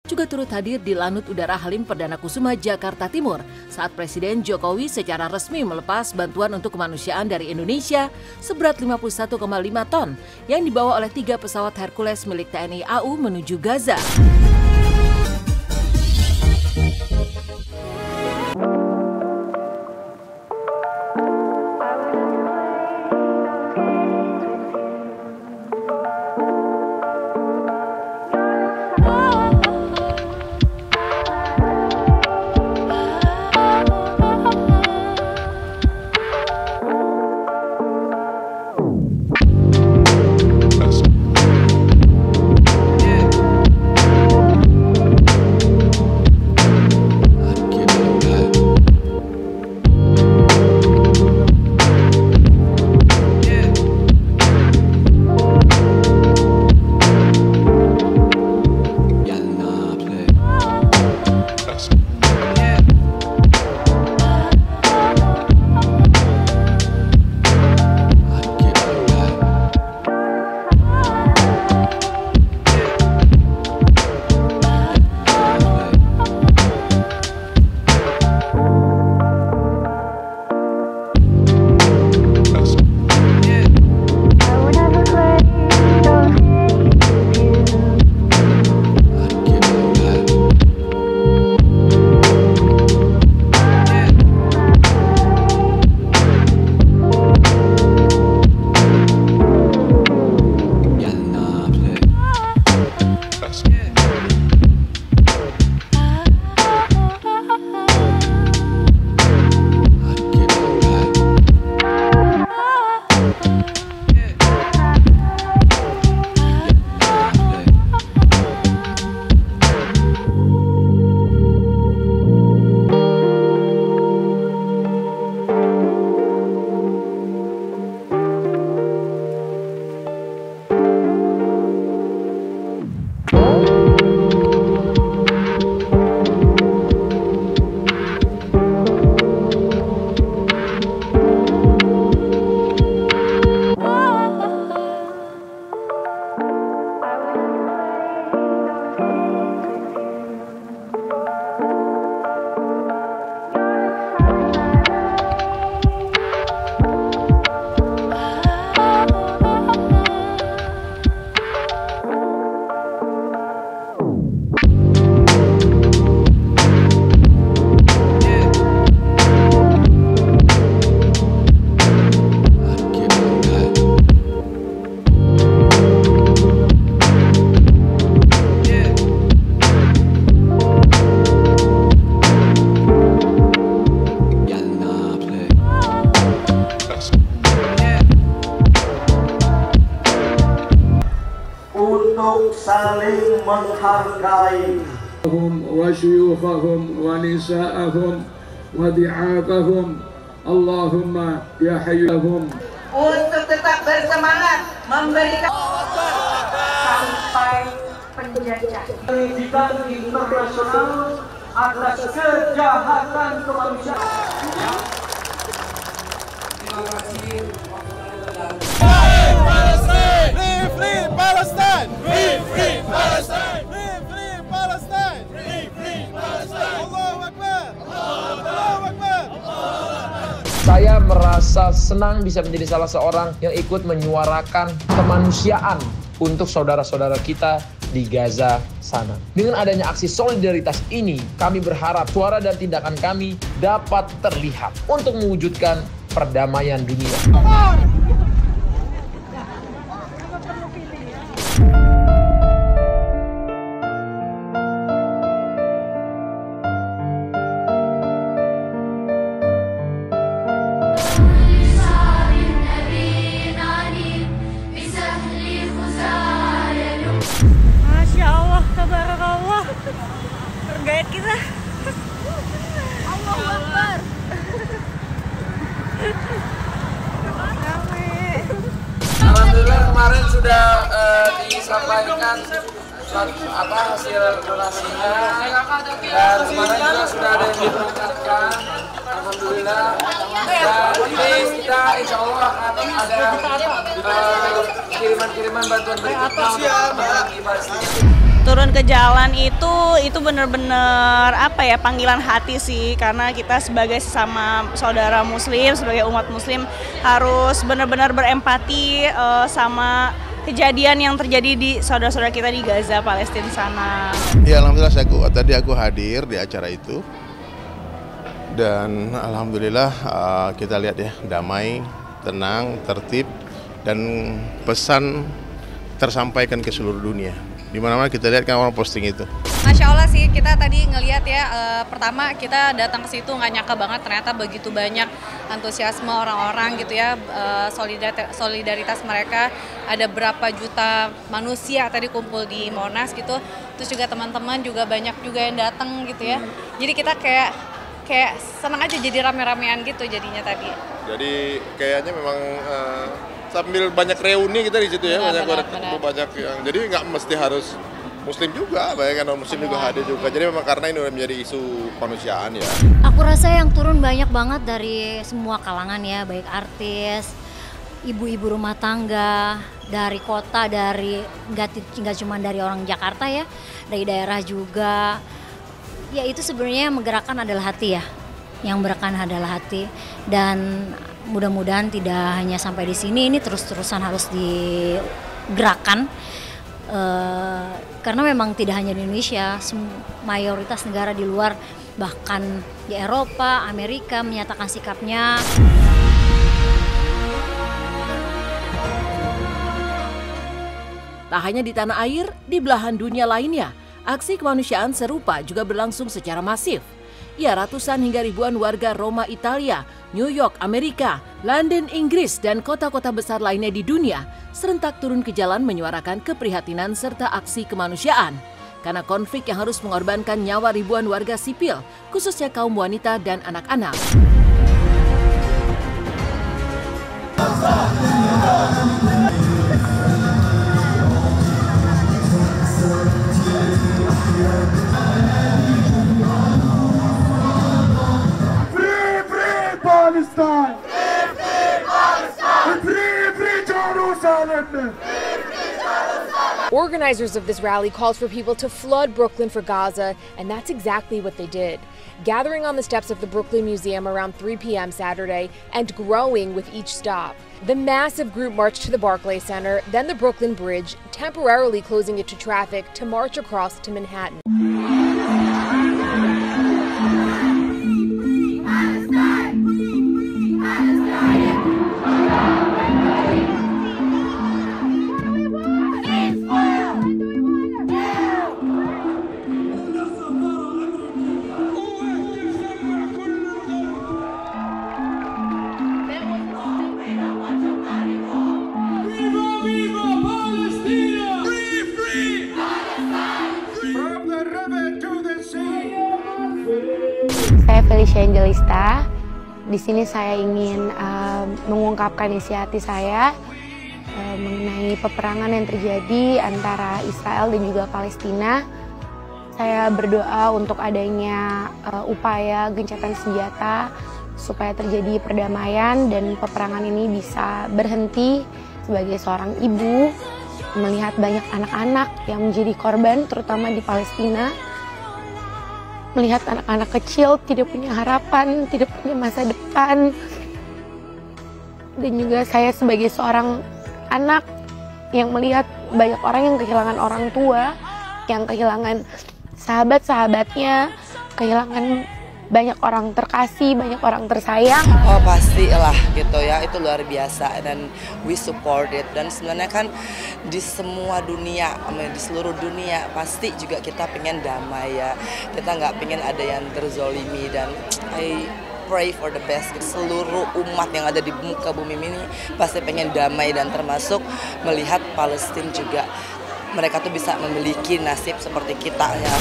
juga turut hadir di Lanut Udara Halim Perdana Kusuma, Jakarta Timur saat Presiden Jokowi secara resmi melepas bantuan untuk kemanusiaan dari Indonesia seberat 51,5 ton yang dibawa oleh 3 pesawat Hercules milik TNI AU menuju Gaza. Untuk saling menghargai wa syuyukhahum wa nisa'ahum wa di'afahum. Allahumma ya hayyuhum. Untuk tetap bersemangat memberikan sampai penjajah. Pendidikan internasional atas kejahatan kemanusiaan. Terima kasih. Free Palestine! Free Palestine! Free Palestine! Free Palestine! Allahu Akbar! Allahu Akbar! Saya merasa senang bisa menjadi salah seorang yang ikut menyuarakan kemanusiaan untuk saudara-saudara kita di Gaza sana. Dengan adanya aksi solidaritas ini, kami berharap suara dan tindakan kami dapat terlihat untuk mewujudkan perdamaian dunia. Masya Allah, tabarakallah. Tergait kita. Allahu Akbar. Alhamdulillah kemarin sudah disampaikan hasil donasinya, dan kemarin juga sudah ada yang diberangkatkan. Alhamdulillah, dan ini kita insya Allah akan ada kiriman-kiriman bantuan berikutnya untuk teman-teman di Palestina. Turun ke jalan itu benar-benar apa ya, panggilan hati sih, karena kita sebagai sesama saudara muslim, sebagai umat muslim harus benar-benar berempati sama kejadian yang terjadi di saudara-saudara kita di Gaza, Palestina sana. Ya alhamdulillah tadi aku hadir di acara itu dan alhamdulillah kita lihat ya, damai, tenang, tertib, dan pesan tersampaikan ke seluruh dunia. Di mana-mana kita lihat kan orang posting itu. Masya Allah sih, kita tadi ngelihat ya, pertama kita datang ke situ nggak nyangka banget ternyata begitu banyak antusiasme orang-orang gitu ya, solidaritas mereka, ada berapa juta manusia tadi kumpul di Monas gitu, terus juga teman-teman juga banyak juga yang datang gitu ya, jadi kita kayak senang aja jadi rame-ramean gitu jadinya tadi. Jadi kayaknya memang sambil banyak reuni kita di situ ya, banyak yang jadi nggak mesti harus Muslim juga, banyak non Muslim juga hadir juga. Jadi memang karena ini menjadi isu kemanusiaan ya. Aku rasa yang turun banyak banget dari semua kalangan ya, baik artis, ibu-ibu rumah tangga, dari kota, dari nggak cuma dari orang Jakarta ya, dari daerah juga. Ya itu sebenarnya yang menggerakkan adalah hati ya, yang menggerakkan adalah hati, dan mudah-mudahan tidak hanya sampai di sini, ini terus-terusan harus digerakkan. Karena memang tidak hanya di Indonesia, mayoritas negara di luar, bahkan di Eropa, Amerika menyatakan sikapnya. Tak hanya di tanah air, di belahan dunia lainnya, aksi kemanusiaan serupa juga berlangsung secara masif. Ya, ratusan hingga ribuan warga Roma, Italia, New York, Amerika, London, Inggris, dan kota-kota besar lainnya di dunia serentak turun ke jalan menyuarakan keprihatinan serta aksi kemanusiaan. Karena konflik yang harus mengorbankan nyawa ribuan warga sipil, khususnya kaum wanita dan anak-anak. Palestine! Free Palestine! Free Jerusalem! Organizers of this rally called for people to flood Brooklyn for Gaza, and that's exactly what they did. Gathering on the steps of the Brooklyn Museum around 3 p.m. Saturday and growing with each stop. The massive group marched to the Barclays Center, then the Brooklyn Bridge, temporarily closing it to traffic to march across to Manhattan. Saya Felicia Angelista. Di sini saya ingin mengungkapkan isi hati saya mengenai peperangan yang terjadi antara Israel dan juga Palestina. Saya berdoa untuk adanya upaya gencatan senjata supaya terjadi perdamaian dan peperangan ini bisa berhenti. Sebagai seorang ibu, melihat banyak anak-anak yang menjadi korban, terutama di Palestina. Melihat anak-anak kecil tidak punya harapan, tidak punya masa depan. Dan juga saya sebagai seorang anak yang melihat banyak orang yang kehilangan orang tua, yang kehilangan sahabat-sahabatnya, kehilangan banyak orang terkasih, banyak orang tersayang. Oh pastilah gitu ya, itu luar biasa dan we support it. Dan sebenarnya kan di semua dunia, di seluruh dunia pasti juga kita pengen damai ya. Kita nggak pengen ada yang terzolimi dan I pray for the best. Seluruh umat yang ada di muka bumi ini pasti pengen damai dan termasuk melihat Palestina juga. Mereka tuh bisa memiliki nasib seperti kita ya.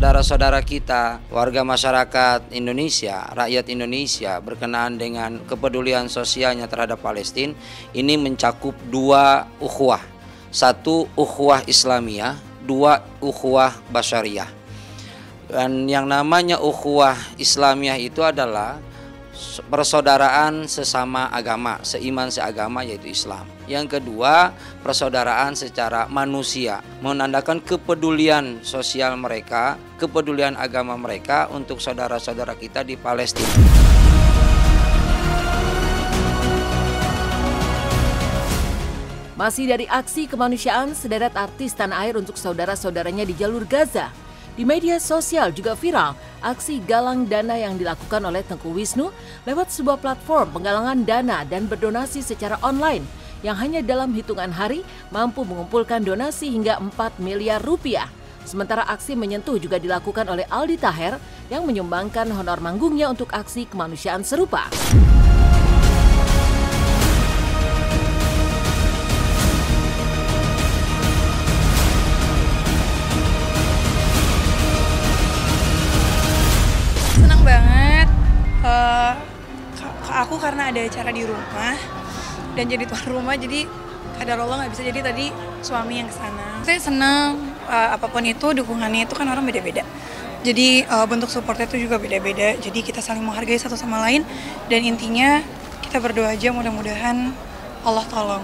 saudara-saudara kita, warga masyarakat Indonesia, rakyat Indonesia berkenaan dengan kepedulian sosialnya terhadap Palestina, ini mencakup 2 ukhuwah. 1 ukhuwah Islamiyah, 2 ukhuwah Basyariyah. Dan yang namanya ukhuwah Islamiyah itu adalah persaudaraan sesama agama, seiman seagama yaitu Islam. Yang kedua, persaudaraan secara manusia, menandakan kepedulian sosial mereka, kepedulian agama mereka untuk saudara-saudara kita di Palestina. Masih dari aksi kemanusiaan, sederet artis tanah air untuk saudara-saudaranya di jalur Gaza. Di media sosial juga viral aksi galang dana yang dilakukan oleh Tengku Wisnu lewat sebuah platform penggalangan dana dan berdonasi secara online yang hanya dalam hitungan hari mampu mengumpulkan donasi hingga 4 miliar rupiah. Sementara aksi menyentuh juga dilakukan oleh Aldi Taher yang menyumbangkan honor manggungnya untuk aksi kemanusiaan serupa. Senang banget, aku karena ada acara di rumah dan jadi tuan rumah, jadi kadarullah nggak bisa, jadi tadi suami yang kesana. Saya senang, apapun itu dukungannya itu kan orang beda-beda, jadi bentuk supportnya itu juga beda-beda, jadi kita saling menghargai satu sama lain dan intinya kita berdoa aja mudah-mudahan Allah tolong.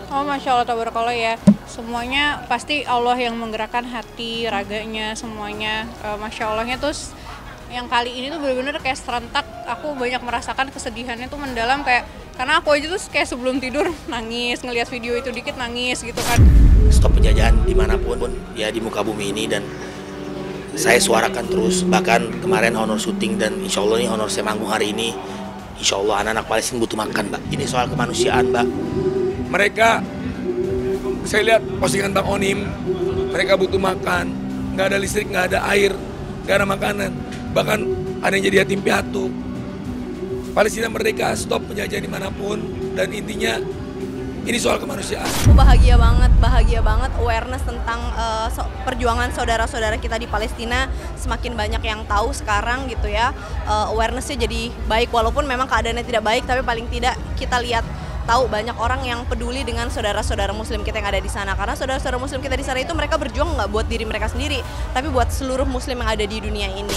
Oh, Masya Allah, tabarakallah ya. Semuanya pasti Allah yang menggerakkan hati, raganya, semuanya. Masya Allahnya terus yang kali ini tuh bener-bener kayak serentak, aku banyak merasakan kesedihannya tuh mendalam, kayak karena aku aja tuh kayak sebelum tidur nangis, ngelihat video itu dikit nangis gitu kan. Stop penjajahan dimanapun ya di muka bumi ini, dan saya suarakan terus, bahkan kemarin honor syuting, dan insya Allah nih honor saya manggung hari ini, insya Allah anak-anak Palestina butuh makan, Mbak. Ini soal kemanusiaan, Mbak. Mereka, saya lihat postingan Bang Onim, mereka butuh makan, nggak ada listrik, nggak ada air, nggak ada makanan. Bahkan ada yang jadi yatim piatu. Palestina merdeka, stop penjajahan dimanapun, dan intinya ini soal kemanusiaan. Aku bahagia banget awareness tentang perjuangan saudara-saudara kita di Palestina semakin banyak yang tahu sekarang gitu ya. Awarenessnya jadi baik, walaupun memang keadaannya tidak baik, tapi paling tidak kita lihat tahu banyak orang yang peduli dengan saudara-saudara muslim kita yang ada di sana, karena saudara-saudara muslim kita di sana itu mereka berjuang nggak buat diri mereka sendiri, tapi buat seluruh muslim yang ada di dunia ini.